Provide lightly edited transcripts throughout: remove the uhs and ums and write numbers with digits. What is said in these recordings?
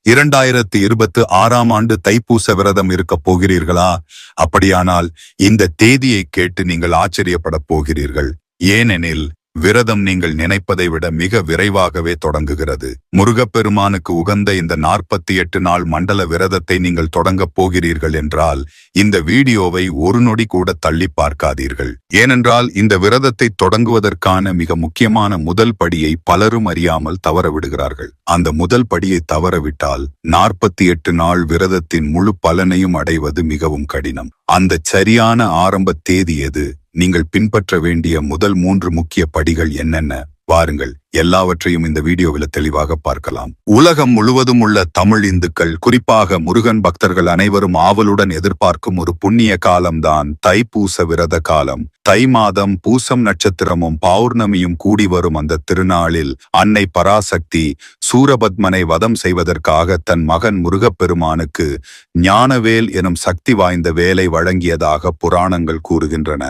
2026ஆம் ஆண்டு தைப்பூச விரதம் இருக்கப் போகிறீர்களா? அப்படியானால் இந்த தேதியை கேட்டு நீங்கள் ஆச்சரியப்படப் போகிறீர்கள். ஏனெனில் விரதம் நீங்கள் நினைப்பதை விட மிக விரைவாகவே தொடங்குகிறது. முருகப்பெருமானுக்கு உகந்த இந்த 48 நாள் மண்டல விரதத்தை நீங்கள் தொடங்கப் போகிறீர்கள் என்றால் இந்த வீடியோவை ஒரு நொடி கூட தள்ளி பார்க்காதீர்கள். ஏனென்றால் இந்த விரதத்தை தொடங்குவதற்கான மிக முக்கியமான முதல் படியை பலரும் அறியாமல் தவறவிடுகிறார்கள். அந்த முதல் படியை தவறவிட்டால் 48 நாள் விரதத்தின் முழு பலனையும் அடைவது மிகவும் கடினம். அந்த சரியான ஆரம்ப தேதி எது? நீங்கள் பின்பற்ற வேண்டிய முதல் 3 முக்கிய படிகள் என்னென்ன? வாருங்கள், எல்லாவற்றையும் இந்த வீடியோவில் தெளிவாக பார்க்கலாம். உலகம் முழுவதும் உள்ள தமிழ் இந்துக்கள், குறிப்பாக முருகன் பக்தர்கள் அனைவரும் ஆவலுடன் எதிர்பார்க்கும் ஒரு புண்ணிய காலம்தான் தைப்பூச விரத காலம். தை மாதம் பூசம் நட்சத்திரமும் பௌர்ணமியும் கூடி வரும் அந்த திருநாளில் அன்னை பராசக்தி சூரபத்மனை வதம் செய்வதற்காக தன் மகன் முருகப்பெருமானுக்கு ஞானவேல் எனும் சக்தி வாய்ந்த வேலை வழங்கியதாக புராணங்கள் கூறுகின்றன.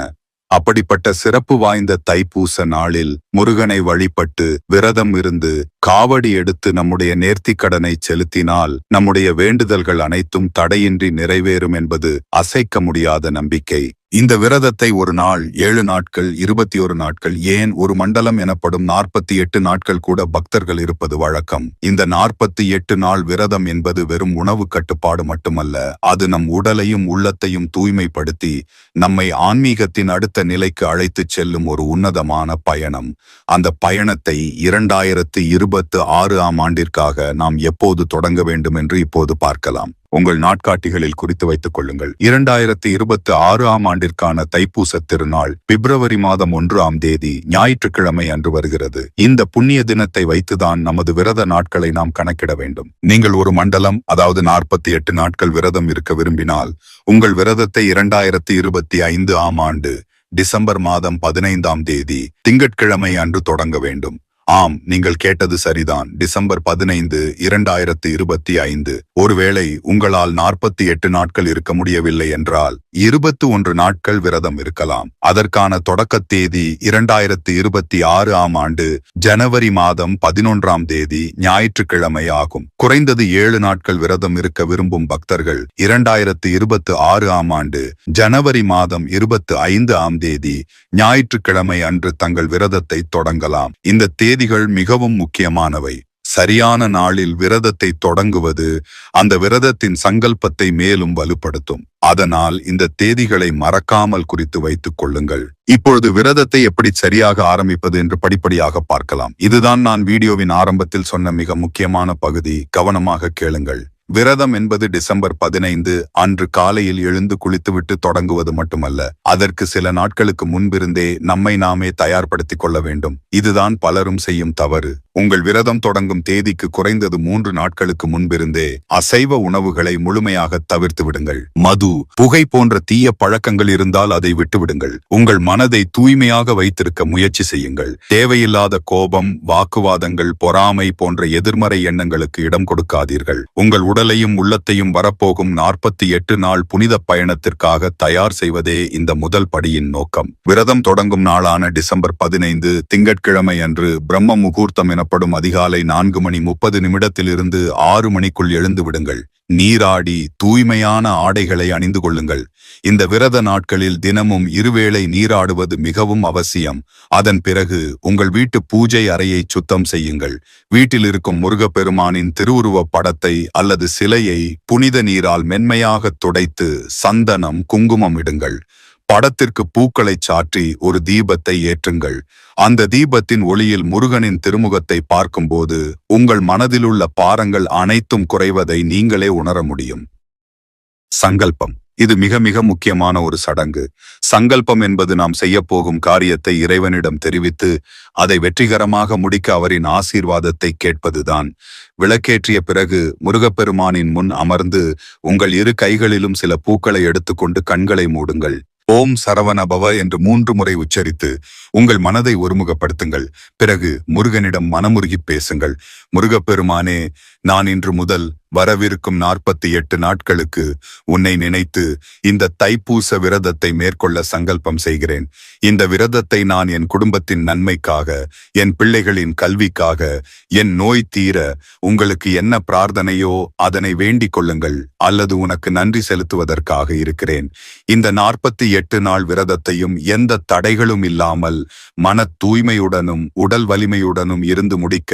அப்படிப்பட்ட சிறப்பு வாய்ந்த தைப்பூச நாளில் முருகனை வழிபட்டு விரதம் இருந்து காவடி எடுத்து நம்முடைய நேர்த்திக் கடனை செலுத்தினால் நம்முடைய வேண்டுதல்கள் அனைத்தும் தடையின்றி நிறைவேறும் என்பது அசைக்க முடியாத நம்பிக்கை. இந்த விரதத்தை ஒரு நாள், 7 நாட்கள், 21 நாட்கள், ஏன் ஒரு மண்டலம் எனப்படும் 48 நாட்கள் கூட பக்தர்கள் இருப்பது வழக்கம். இந்த 48 நாள் விரதம் என்பது வெறும் உணவு கட்டுப்பாடு மட்டுமல்ல, அது நம் உடலையும் உள்ளத்தையும் தூய்மைப்படுத்தி நம்மை ஆன்மீகத்தின் அடுத்த நிலைக்கு அழைத்துச் செல்லும் ஒரு உன்னதமான பயணம். அந்த பயணத்தை 2026ஆம் ஆண்டிற்காக நாம் எப்போது தொடங்க வேண்டும் என்று இப்போது பார்க்கலாம். உங்கள் நாட்காட்டிகளில் குறித்து வைத்துக் கொள்ளுங்கள். 2026ஆம் ஆண்டிற்கான தைப்பூச திருநாள் பிப்ரவரி மாதம் 1ஆம் தேதி ஞாயிற்றுக்கிழமை அன்று வருகிறது. இந்த புண்ணிய தினத்தை வைத்துதான் நமது விரத நாட்களை நாம் கணக்கிட வேண்டும். நீங்கள் ஒரு மண்டலம், அதாவது 48 நாட்கள் விரதம் இருக்க விரும்பினால் உங்கள் விரதத்தை 2025ஆம் ஆண்டு டிசம்பர் மாதம் 15ஆம் தேதி திங்கட்கிழமை அன்று தொடங்க வேண்டும். ஆம், நீங்கள் கேட்டது சரிதான். டிசம்பர் 15, 2025. ஒருவேளை உங்களால் 48 நாட்கள் இருக்க முடியவில்லை என்றால் 21 நாட்கள் விரதம் இருக்கலாம். அதற்கான தொடக்க தேதி 2026ஆம் ஆண்டு ஜனவரி மாதம் 11ஆம் தேதி ஞாயிற்றுக்கிழமை ஆகும். குறைந்தது 7 நாட்கள் விரதம் இருக்க விரும்பும் பக்தர்கள் 2026ஆம் ஆண்டு ஜனவரி மாதம் 25ஆம் தேதி ஞாயிற்றுக்கிழமை அன்று தங்கள் விரதத்தை தொடங்கலாம். இந்த தேதிகள் மிகவும் முக்கியமானவை. சரியான நாளில் விரதத்தை தொடங்குவது அந்த விரதத்தின் சங்கல்பத்தை மேலும் வலுப்படுத்தும். அதனால் இந்த தேதிகளை மறக்காமல் குறித்து வைத்துக் கொள்ளுங்கள். இப்பொழுது விரதத்தை எப்படி சரியாக ஆரம்பிப்பது என்று படிப்படியாக பார்க்கலாம். இதுதான் நான் வீடியோவின் ஆரம்பத்தில் சொன்ன மிக முக்கியமான பகுதி. கவனமாக கேளுங்கள். விரதம் என்பது டிசம்பர் 15 அன்று காலையில் எழுந்து குளித்துவிட்டு தொடங்குவது மட்டுமல்ல, அதற்கு சில நாட்களுக்கு முன்பிருந்தே நம்மை நாமே தயார்படுத்திக் கொள்ள வேண்டும். இதுதான் பலரும் செய்யும் தவறு. உங்கள் விரதம் தொடங்கும் தேதிக்கு குறைந்தது 3 நாட்களுக்கு முன்பிருந்தே அசைவ உணவுகளை முழுமையாக தவிர்த்து விடுங்கள். மது, புகை போன்ற தீய பழக்கங்கள் இருந்தால் அதை விட்டுவிடுங்கள். உங்கள் மனதை தூய்மையாக வைத்திருக்க முயற்சி செய்யுங்கள். தேவையில்லாத கோபம், வாக்குவாதங்கள், பொறாமை போன்ற எதிர்மறை எண்ணங்களுக்கு இடம் கொடுக்காதீர்கள். உங்கள் உடலையும் உள்ளத்தையும் வரப்போகும் 48 நாள் புனித பயணத்திற்காக தயார் செய்வதே இந்த முதல் படியின் நோக்கம். விரதம் தொடங்கும் நாளான டிசம்பர் 15 திங்கட்கிழமை அன்று பிரம்ம முகூர்த்தம் எனப்படும் அதிகாலை 4:30 6 மணிக்குள் எழுந்து விடுங்கள். நீராடி தூய்மையான ஆடைகளை அணிந்து கொள்ளுங்கள். இந்த விரத நாட்களில் தினமும் இருவேளை நீராடுவது மிகவும் அவசியம். அதன் பிறகு உங்கள் வீட்டு பூஜை அறையை சுத்தம் செய்யுங்கள். வீட்டில் இருக்கும் முருகப்பெருமானின் திருவுருவ படத்தை அல்லது சிலையை புனித நீரால் மென்மையாக துடைத்து சந்தனம், குங்குமம் இடுங்கள். படத்திற்கு பூக்களை சாற்றி ஒரு தீபத்தை ஏற்றுங்கள். அந்த தீபத்தின் ஒளியில் முருகனின் திருமுகத்தை பார்க்கும்போது உங்கள் மனதிலுள்ள பாரங்கள் அனைத்தும் குறைவதை நீங்களே உணர முடியும். சங்கல்பம். இது மிக மிக முக்கியமான ஒரு சடங்கு. சங்கல்பம் என்பது நாம் செய்யப்போகும் காரியத்தை இறைவனிடம் தெரிவித்து அதை வெற்றிகரமாக முடிக்க அவரின் ஆசீர்வாதத்தை கேட்பதுதான். விளக்கேற்றிய பிறகு முருகப்பெருமானின் முன் அமர்ந்து உங்கள் 2 கைகளிலும் சில பூக்களை எடுத்துக்கொண்டு கண்களை மூடுங்கள். ஓம் சரவணபவ என்று 3 முறை உச்சரித்து உங்கள் மனதை ஒருமுகப்படுத்துங்கள். பிறகு முருகனிடம் மனமுருகிப் பேசுங்கள். முருகப்பெருமானே, நான் இன்று முதல் வரவிருக்கும் 48 நாட்களுக்கு உன்னை நினைத்து இந்த தைப்பூச விரதத்தை மேற்கொள்ள சங்கல்பம் செய்கிறேன். இந்த விரதத்தை நான் என் குடும்பத்தின் நன்மைக்காக, என் பிள்ளைகளின் கல்விக்காக, என் நோய் தீர உங்களுக்கு என்ன பிரார்த்தனையோ அதனை வேண்டிக் கொள்ளுங்கள், அல்லது உனக்கு நன்றி செலுத்துவதற்காக இருக்கிறேன். இந்த 48 நாள் விரதத்தையும் எந்த தடைகளும் இல்லாமல் மன தூய்மையுடனும் உடல் வலிமையுடனும் இருந்து முடிக்க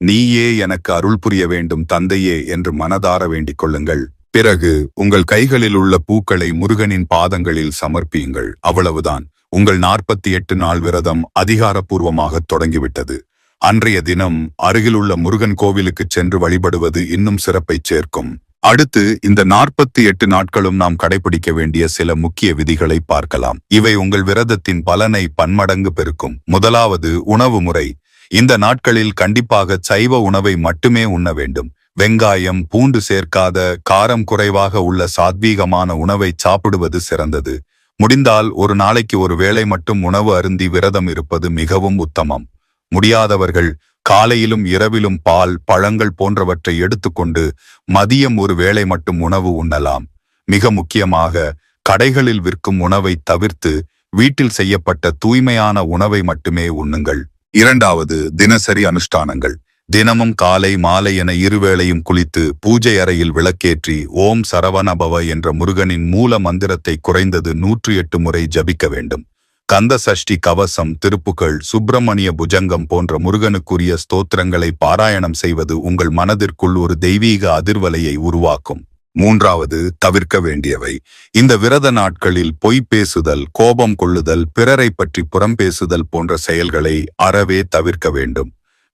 நீயே எனக்கு அருள் புரிய வேண்டும் தந்தையே என்று மனதார வேண்டிக் கொள்ளுங்கள். பிறகு உங்கள் கைகளில் உள்ள பூக்களை முருகனின் பாதங்களில் சமர்ப்பியுங்கள். அவ்வளவுதான். உங்கள் 48 நாள் விரதம் அதிகாரப்பூர்வமாக தொடங்கிவிட்டது. அன்றைய தினம் அருகிலுள்ள முருகன் கோவிலுக்கு சென்று வழிபடுவது இன்னும் சிறப்பை சேர்க்கும். அடுத்து இந்த 48 நாட்களும் நாம் கடைபிடிக்க வேண்டிய சில முக்கிய விதிகளை பார்க்கலாம். இவை உங்கள் விரதத்தின் பலனை பன்மடங்கு பெருக்கும். முதலாவது, உணவு முறை. இந்த நாட்களில் கண்டிப்பாக சைவ உணவை மட்டுமே உண்ண வேண்டும். வெங்காயம், பூண்டு சேர்க்காத, காரம் குறைவாக உள்ள சாத்வீகமான உணவை சாப்பிடுவது சிறந்தது. முடிந்தால் ஒரு நாளைக்கு ஒரு வேளை மட்டும் உணவு அருந்தி விரதம் இருப்பது மிகவும் உத்தமம். முடியாதவர்கள் காலையிலும் இரவிலும் பால், பழங்கள் போன்றவற்றை எடுத்துக்கொண்டு மதியம் ஒரு வேளை மட்டும் உணவு உண்ணலாம். மிக முக்கியமாக கடைகளில் விற்கும் உணவை தவிர்த்து வீட்டில் செய்யப்பட்ட தூய்மையான உணவை மட்டுமே உண்ணுங்கள். இரண்டாவது, தினசரி அனுஷ்டானங்கள். தினமும் காலை மாலை என இருவேளையும் குளித்து பூஜை அறையில் விளக்கேற்றி ஓம் சரவணபவ என்ற முருகனின் மூல மந்திரத்தை குறைந்தது 108 முறை ஜபிக்க வேண்டும். கந்த சஷ்டி கவசம், திருப்புகள், சுப்பிரமணிய புஜங்கம் போன்ற முருகனுக்குரிய ஸ்தோத்திரங்களை பாராயணம் செய்வது உங்கள் மனதிற்குள் ஒரு தெய்வீக அதிர்வலையை உருவாக்கும். மூன்றாவது, தவிர்க்க வேண்டியவை. இந்த விரத நாட்களில் பொய் பேசுதல், கோபம் கொள்ளுதல், பிறரை பற்றி புறம் பேசுதல் போன்ற செயல்களை அறவே தவிர்க்க வேண்டும்.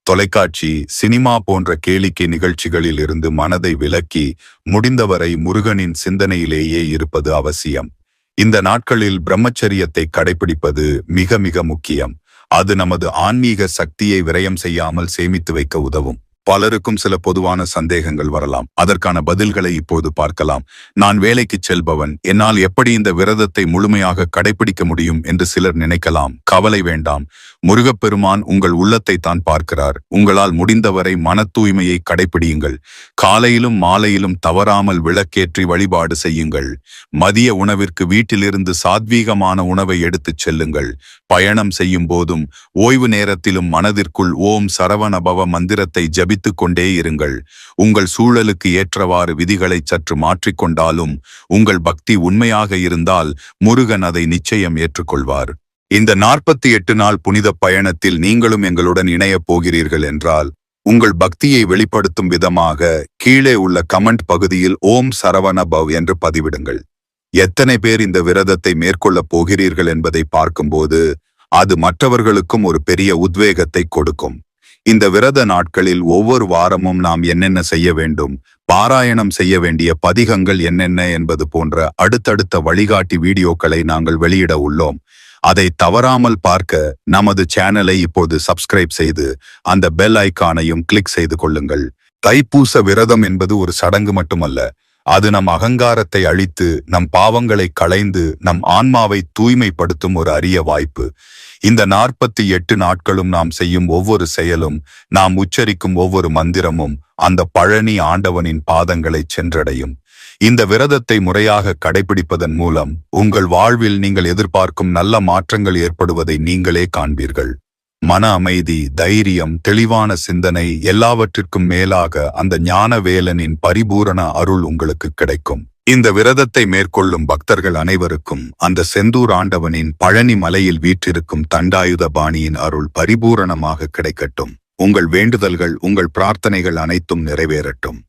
தொலைக்காட்சி, சினிமா போன்ற கேளிக்கை நிகழ்ச்சிகளில் இருந்து மனதை விலக்கி முடிந்தவரை முருகனின் சிந்தனையிலேயே இருப்பது அவசியம். இந்த நாட்களில் பிரம்மச்சரியத்தை கடைபிடிப்பது மிக மிக முக்கியம். அது நமது ஆன்மீக சக்தியை விரயம் செய்யாமல் சேமித்து வைக்க உதவும். பலருக்கும் சில பொதுவான சந்தேகங்கள் வரலாம். அதற்கான பதில்களை இப்போது பார்க்கலாம். நான் வேலைக்கு செல்பவன், என்னால் எப்படி இந்த விரதத்தை முழுமையாக கடைபிடிக்க முடியும் என்று சிலர் நினைக்கலாம். கவலை வேண்டாம். முருகப்பெருமான் உங்கள் உள்ளத்தை தான் பார்க்கிறார். உங்களால் முடிந்தவரை மன தூய்மையை கடைபிடியுங்கள். காலையிலும் மாலையிலும் தவறாமல் விளக்கேற்றி வழிபாடு செய்யுங்கள். மதிய உணவிற்கு வீட்டிலிருந்து சாத்வீகமான உணவை எடுத்துச் செல்லுங்கள். பயணம் செய்யும் போதும் ஓய்வு நேரத்திலும் மனதிற்குள் ஓம் சரவணபவ மந்திரத்தை ஜபித்துக் கொண்டே இருங்கள். உங்கள் சூழலுக்கு ஏற்றவாறு விதிகளை சற்று மாற்றிக்கொண்டாலும் உங்கள் பக்தி உண்மையாக இருந்தால் முருகன் அதை நிச்சயம் ஏற்றுக்கொள்வார். இந்த 48 நாள் புனித பயணத்தில் நீங்களும் எங்களுடன் இணையப் போகிறீர்கள் என்றால் உங்கள் பக்தியை வெளிப்படுத்தும் விதமாக கீழே உள்ள கமெண்ட் பகுதியில் ஓம் சரவணபவ் என்று பதிவிடுங்கள். எத்தனை பேர் இந்த விரதத்தை மேற்கொள்ளப் போகிறீர்கள் என்பதை பார்க்கும்போது அது மற்றவர்களுக்கும் ஒரு பெரிய உத்வேகத்தை கொடுக்கும். இந்த விரத நாட்களில் ஒவ்வொரு வாரமும் நாம் என்னென்ன செய்ய வேண்டும், பாராயணம் செய்ய வேண்டிய பதிகங்கள் என்னென்ன என்பது போன்ற அடுத்தடுத்த வழிகாட்டி வீடியோக்களை நாங்கள் வெளியிட உள்ளோம். அதை தவறாமல் பார்க்க நமது சேனலை இப்போது சப்ஸ்கிரைப் செய்து அந்த பெல் ஐகானையும் கிளிக் செய்து கொள்ளுங்கள். தைப்பூச விரதம் என்பது ஒரு சடங்கு மட்டுமல்ல. அது நம் அகங்காரத்தை அழித்து நம் பாவங்களை களைந்து நம் ஆன்மாவை தூய்மைப்படுத்தும் ஒரு அரிய வாய்ப்பு. இந்த 48 நாட்களும் நாம் செய்யும் ஒவ்வொரு செயலும், நாம் உச்சரிக்கும் ஒவ்வொரு மந்திரமும் அந்த பழனி ஆண்டவனின் பாதங்களை சென்றடையும். இந்த விரதத்தை முறையாக கடைபிடிப்பதன் மூலம் உங்கள் வாழ்வில் நீங்கள் எதிர்பார்க்கும் நல்ல மாற்றங்கள் ஏற்படுவதை நீங்களே காண்பீர்கள். மன அமைதி, தைரியம், தெளிவான சிந்தனை, எல்லாவற்றிற்கும் மேலாக அந்த ஞானவேலனின் பரிபூரண அருள் உங்களுக்கு கிடைக்கும். இந்த விரதத்தை மேற்கொள்ளும் பக்தர்கள் அனைவருக்கும் அந்த செந்தூர் ஆண்டவனின் பழனி மலையில் வீற்றிருக்கும் தண்டாயுதபாணியின் அருள் பரிபூரணமாக கிடைக்கட்டும். உங்கள் வேண்டுதல்கள், உங்கள் பிரார்த்தனைகள் அனைத்தும் நிறைவேறட்டும்.